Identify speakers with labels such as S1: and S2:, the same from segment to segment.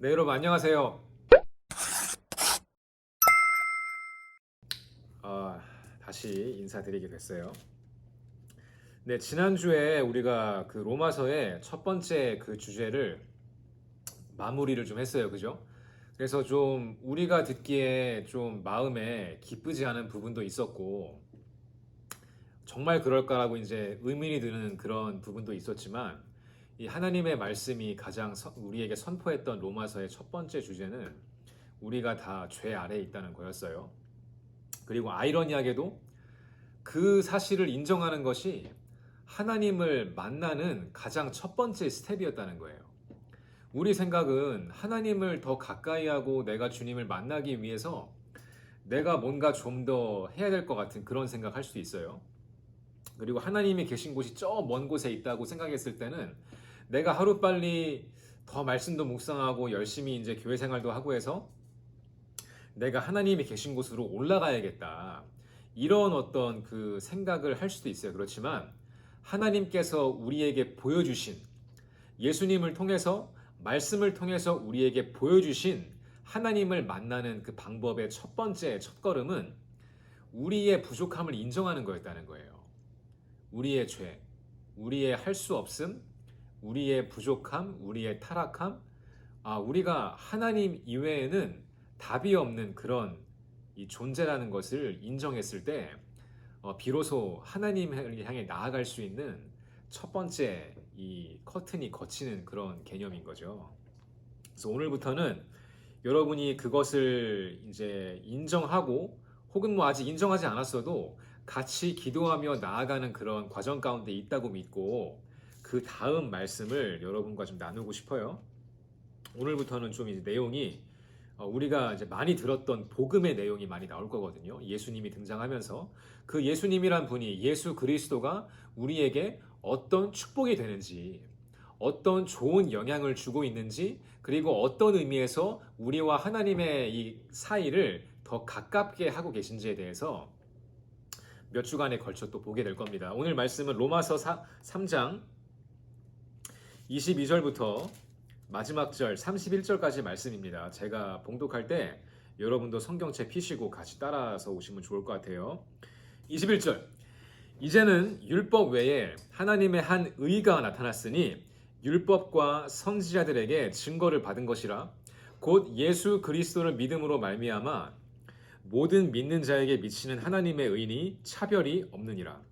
S1: 네, 여러분 안녕하세요. 다시 인사드리게 됐어요. 네, 지난주에 우리가 그 로마서의 첫 번째 그 주제를 마무리를 좀 했어요. 그죠? 그래서 좀 우리가 듣기에 좀 마음에 기쁘지 않은 부분도 있었고, 정말 그럴까라고 이제 의문이 드는 그런 부분도 있었지만, 이 하나님의 말씀이 가장 우리에게 선포했던 로마서의 첫 번째 주제는 우리가 다 죄 아래에 있다는 거였어요. 그리고 아이러니하게도 그 사실을 인정하는 것이 하나님을 만나는 가장 첫 번째 스텝이었다는 거예요. 우리 생각은 하나님을 더 가까이 하고 내가 주님을 만나기 위해서 내가 뭔가 좀 더 해야 될 것 같은 그런 생각할 수도 있어요. 그리고 하나님이 계신 곳이 저 먼 곳에 있다고 생각했을 때는 내가 하루빨리 더 말씀도 묵상하고 열심히 이제 교회 생활도 하고 해서 내가 하나님이 계신 곳으로 올라가야겠다. 이런 어떤 그 생각을 할 수도 있어요. 그렇지만 하나님께서 우리에게 보여주신 예수님을 통해서 말씀을 통해서 우리에게 보여주신 하나님을 만나는 그 방법의 첫 번째 첫걸음은 우리의 부족함을 인정하는 거였다는 거예요. 우리의 죄, 우리의 할 수 없음, 우리의 부족함, 우리의 타락함, 우리가 하나님 이외에는 답이 없는 그런 이 존재라는 것을 인정했을 때 비로소 하나님을 향해 나아갈 수 있는 첫 번째 이 커튼이 걷히는 그런 개념인 거죠. 그래서 오늘부터는 여러분이 그것을 이제 인정하고 혹은 뭐 아직 인정하지 않았어도 같이 기도하며 나아가는 그런 과정 가운데 있다고 믿고 그 다음 말씀을 여러분과 좀 나누고 싶어요. 오늘부터는 좀 이제 내용이 우리가 이제 많이 들었던 복음의 내용이 많이 나올 거거든요. 예수님이 등장하면서 그 예수님이란 분이 예수 그리스도가 우리에게 어떤 축복이 되는지, 어떤 좋은 영향을 주고 있는지, 그리고 어떤 의미에서 우리와 하나님의 이 사이를 더 가깝게 하고 계신지에 대해서 몇 주간에 걸쳐 또 보게 될 겁니다. 오늘 말씀은 로마서 3장 22절부터 마지막 절 31절까지 말씀입니다. 제가 봉독할 때 여러분도 성경책 피시고 같이 따라서 오시면 좋을 것 같아요. 21절 이제는 율법 외에 하나님의 한 의가 나타났으니 율법과 선지자들에게 증거를 받은 것이라 곧 예수 그리스도를 믿음으로 말미암아 모든 믿는 자에게 미치는 하나님의 의니 차별이 없느니라.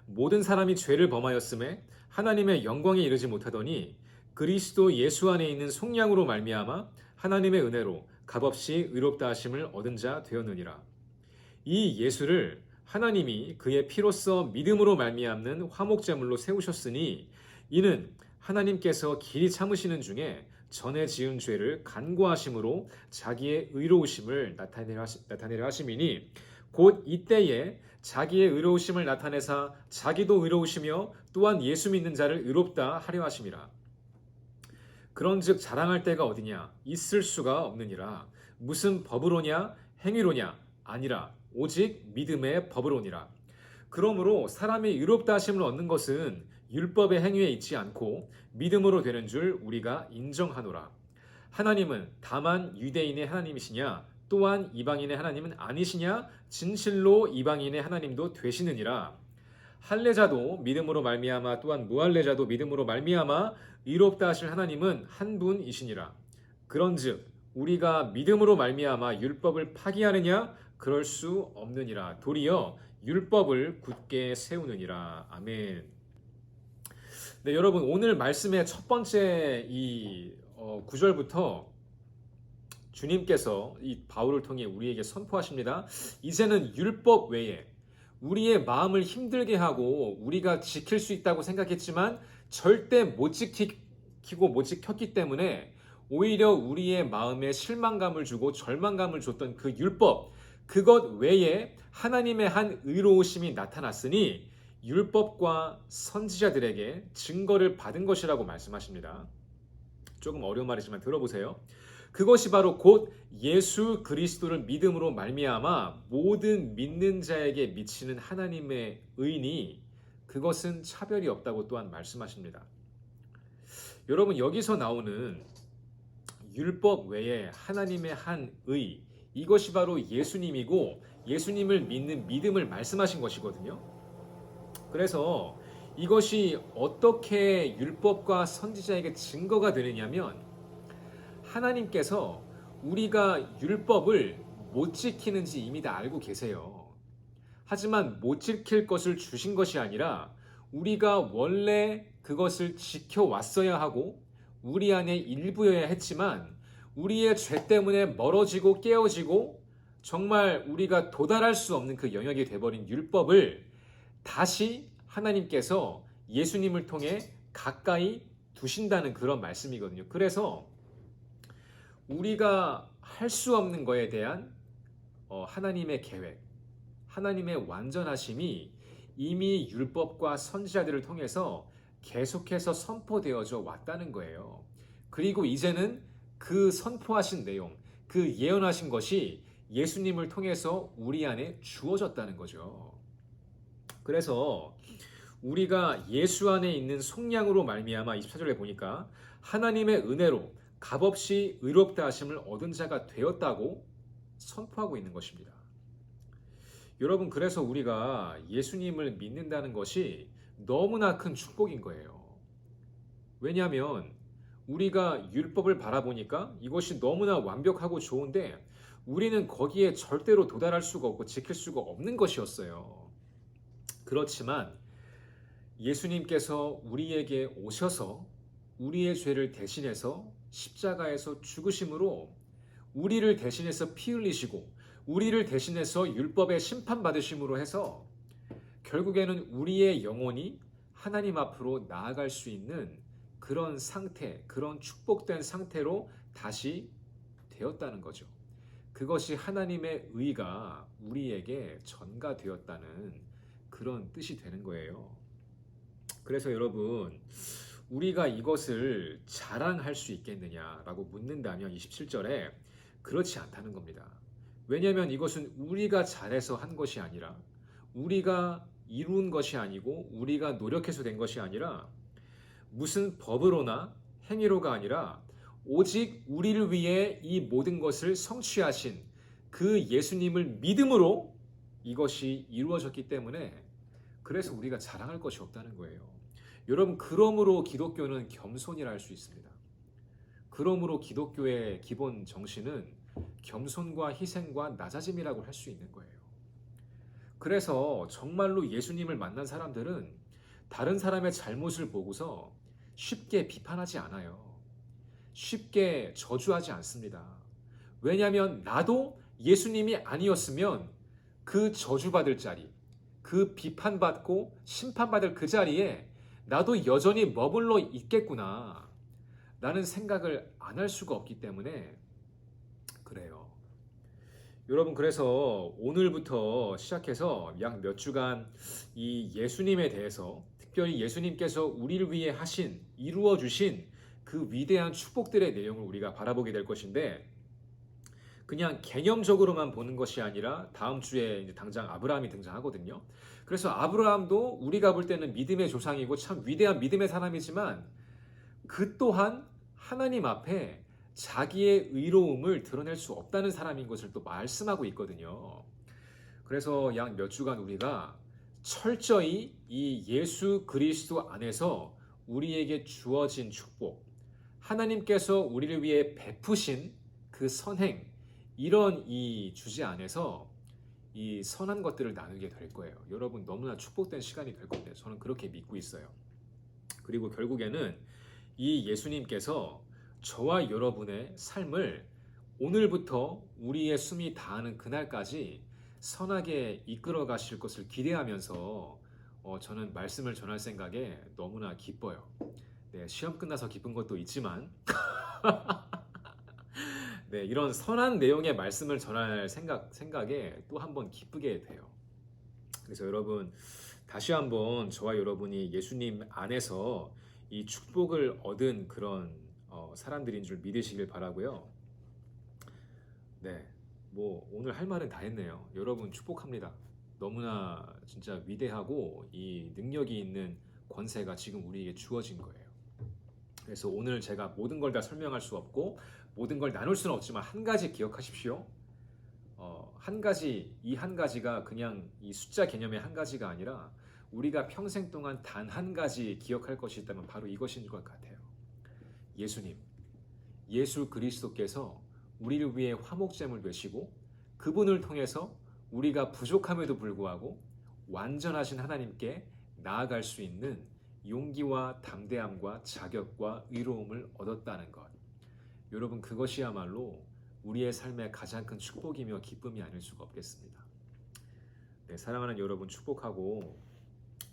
S1: 모든 사람이 죄를 범하였음에 하나님의 영광에 이르지 못하더니 그리스도 예수 안에 있는 속량으로 말미암아 하나님의 은혜로 값없이 의롭다 하심을 얻은 자 되었느니라. 이 예수를 하나님이 그의 피로써 믿음으로 말미암는 화목제물로 세우셨으니 이는 하나님께서 길이 참으시는 중에 전에 지은 죄를 간구하심으로 자기의 의로우심을 나타내려 하심이니 곧 이때에 자기의 의로우심을 나타내사 자기도 의로우시며 또한 예수 믿는 자를 의롭다 하려 하심이라. 그런즉 자랑할 데가 어디냐 있을 수가 없느니라. 무슨 법으로냐 행위로냐 아니라 오직 믿음의 법으로니라. 그러므로 사람이 의롭다 하심을 얻는 것은 율법의 행위에 있지 않고 믿음으로 되는 줄 우리가 인정하노라. 하나님은 다만 유대인의 하나님이시냐 또한 이방인의 하나님은 아니시냐 진실로 이방인의 하나님도 되시느니라. 할례자도 믿음으로 말미암아 또한 무할례자도 믿음으로 말미암아 의롭다 하실 하나님은 한 분이시니라. 그런즉 우리가 믿음으로 말미암아 율법을 파기하느냐 그럴 수 없느니라. 도리어 율법을 굳게 세우느니라. 아멘. 네, 여러분 오늘 말씀의 첫 번째 이 9절부터 주님께서 이 바울을 통해 우리에게 선포하십니다. 이제는 율법 외에 우리의 마음을 힘들게 하고 우리가 지킬 수 있다고 생각했지만 절대 못 지키고 못 지켰기 때문에 오히려 우리의 마음에 실망감을 주고 절망감을 줬던 그 율법, 그것 외에 하나님의 한 의로우심이 나타났으니 율법과 선지자들에게 증거를 받은 것이라고 말씀하십니다. 조금 어려운 말이지만 들어보세요. 그것이 바로 곧 예수 그리스도를 믿음으로 말미암아 모든 믿는 자에게 미치는 하나님의 의니 그것은 차별이 없다고 또한 말씀하십니다. 여러분 여기서 나오는 율법 외에 하나님의 한 의, 이것이 바로 예수님이고 예수님을 믿는 믿음을 말씀하신 것이거든요. 그래서 이것이 어떻게 율법과 선지자에게 증거가 되느냐면 하나님께서 우리가 율법을 못 지키는지 이미 다 알고 계세요. 하지만 못 지킬 것을 주신 것이 아니라 우리가 원래 그것을 지켜왔어야 하고 우리 안에 일부여야 했지만 우리의 죄 때문에 멀어지고 깨어지고 정말 우리가 도달할 수 없는 그 영역이 돼버린 율법을 다시 하나님께서 예수님을 통해 가까이 두신다는 그런 말씀이거든요. 그래서 우리가 할 수 없는 거에 대한 하나님의 계획, 하나님의 완전하심이 이미 율법과 선지자들을 통해서 계속해서 선포되어져 왔다는 거예요. 그리고 이제는 그 선포하신 내용, 그 예언하신 것이 예수님을 통해서 우리 안에 주어졌다는 거죠. 그래서 우리가 예수 안에 있는 속량으로 말미암아 24절에 보니까 하나님의 은혜로 값없이 의롭다 하심을 얻은 자가 되었다고 선포하고 있는 것입니다. 여러분, 그래서 우리가 예수님을 믿는다는 것이 너무나 큰 축복인 거예요. 왜냐하면 우리가 율법을 바라보니까 이것이 너무나 완벽하고 좋은데 우리는 거기에 절대로 도달할 수가 없고 지킬 수가 없는 것이었어요. 그렇지만 예수님께서 우리에게 오셔서 우리의 죄를 대신해서 십자가에서 죽으심으로 우리를 대신해서 피 흘리시고 우리를 대신해서 율법의 심판받으심으로 해서 결국에는 우리의 영혼이 하나님 앞으로 나아갈 수 있는 그런 상태, 그런 축복된 상태로 다시 되었다는 거죠. 그것이 하나님의 의가 우리에게 전가되었다는 그런 뜻이 되는 거예요. 그래서 여러분, 우리가 이것을 자랑할 수 있겠느냐라고 묻는다면 27절에 그렇지 않다는 겁니다. 왜냐하면 이것은 우리가 잘해서 한 것이 아니라 우리가 이룬 것이 아니고 우리가 노력해서 된 것이 아니라 무슨 법으로나 행위로가 아니라 오직 우리를 위해 이 모든 것을 성취하신 그 예수님을 믿음으로 이것이 이루어졌기 때문에 그래서 우리가 자랑할 것이 없다는 거예요. 여러분, 그러므로 기독교는 겸손이라 할 수 있습니다. 그러므로 기독교의 기본 정신은 겸손과 희생과 낮아짐이라고 할 수 있는 거예요. 그래서 정말로 예수님을 만난 사람들은 다른 사람의 잘못을 보고서 쉽게 비판하지 않아요. 쉽게 저주하지 않습니다. 왜냐하면 나도 예수님이 아니었으면 그 저주받을 자리, 그 비판받고 심판받을 그 자리에 나도 여전히 머물러 있겠구나 라는 생각을 안 할 수가 없기 때문에 그래요. 여러분, 그래서 오늘부터 시작해서 약 몇 주간 이 예수님에 대해서, 특별히 예수님께서 우리를 위해 하신, 이루어 주신 그 위대한 축복들의 내용을 우리가 바라보게 될 것인데, 그냥 개념적으로만 보는 것이 아니라 다음 주에 이제 당장 아브라함이 등장하거든요. 그래서 아브라함도 우리가 볼 때는 믿음의 조상이고 참 위대한 믿음의 사람이지만 그 또한 하나님 앞에 자기의 의로움을 드러낼 수 없다는 사람인 것을 또 말씀하고 있거든요. 그래서 약 몇 주간 우리가 철저히 이 예수 그리스도 안에서 우리에게 주어진 축복, 하나님께서 우리를 위해 베푸신 그 선행, 이런 이 주제 안에서 이 선한 것들을 나누게 될 거예요. 여러분, 너무나 축복된 시간이 될 건데 저는 그렇게 믿고 있어요. 그리고 결국에는 이 예수님께서 저와 여러분의 삶을 오늘부터 우리의 숨이 닿는 그날까지 선하게 이끌어 가실 것을 기대하면서 저는 말씀을 전할 생각에 너무나 기뻐요. 네, 시험 끝나서 기쁜 것도 있지만 네, 이런 선한 내용의 말씀을 전할 생각에 또 한 번 기쁘게 돼요. 그래서 여러분, 다시 한번 저와 여러분이 예수님 안에서 이 축복을 얻은 그런 사람들인 줄 믿으시길 바라고요. 네, 뭐 오늘 할 말은 다 했네요. 여러분, 축복합니다. 너무나 진짜 위대하고 이 능력이 있는 권세가 지금 우리에게 주어진 거예요. 그래서 오늘 제가 모든 걸 다 설명할 수 없고 모든 걸 나눌 수는 없지만 한 가지 기억하십시오. 한 가지, 이 한 가지가 그냥 이 숫자 개념의 한 가지가 아니라 우리가 평생 동안 단 한 가지 기억할 것이 있다면 바로 이것인 것 같아요. 예수님, 예수 그리스도께서 우리를 위해 화목제물 되시고 그분을 통해서 우리가 부족함에도 불구하고 완전하신 하나님께 나아갈 수 있는 용기와 담대함과 자격과 의로움을 얻었다는 것. 여러분, 그것이야말로 우리의 삶의 가장 큰 축복이며 기쁨이 아닐 수가 없겠습니다. 네, 사랑하는 여러분, 축복하고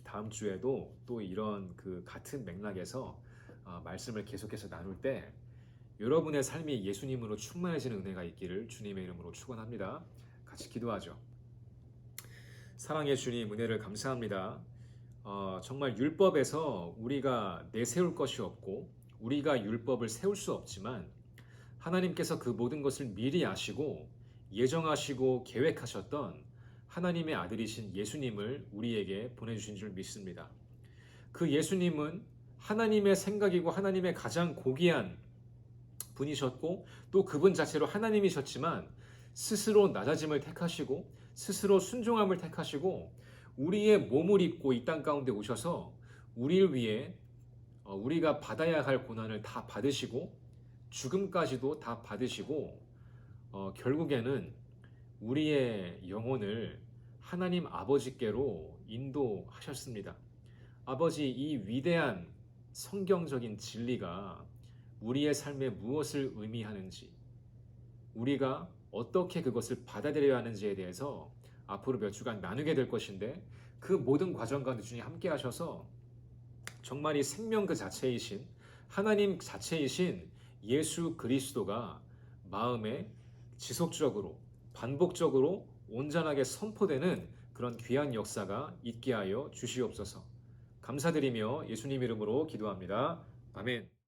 S1: 다음 주에도 또 이런 그 같은 맥락에서 말씀을 계속해서 나눌 때 여러분의 삶이 예수님으로 충만해지는 은혜가 있기를 주님의 이름으로 축원합니다. 같이 기도하죠. 사랑의 주님, 은혜를 감사합니다. 정말 율법에서 우리가 내세울 것이 없고 우리가 율법을 세울 수 없지만 하나님께서 그 모든 것을 미리 아시고 예정하시고 계획하셨던 하나님의 아들이신 예수님을 우리에게 보내주신 줄 믿습니다. 그 예수님은 하나님의 생각이고 하나님의 가장 고귀한 분이셨고 또 그분 자체로 하나님이셨지만 스스로 낮아짐을 택하시고 스스로 순종함을 택하시고 우리의 몸을 입고 이 땅 가운데 오셔서 우리를 위해 우리가 받아야 할 고난을 다 받으시고 죽음까지도 다 받으시고 결국에는 우리의 영혼을 하나님 아버지께로 인도하셨습니다. 아버지, 이 위대한 성경적인 진리가 우리의 삶에 무엇을 의미하는지, 우리가 어떻게 그것을 받아들여야 하는지에 대해서 앞으로 몇 주간 나누게 될 것인데 그 모든 과정 가운데 주님 함께 하셔서 정말 이 생명 그 자체이신 하나님 자체이신 예수 그리스도가 마음에 지속적으로 반복적으로 온전하게 선포되는 그런 귀한 역사가 있게 하여 주시옵소서. 감사드리며 예수님 이름으로 기도합니다. 아멘.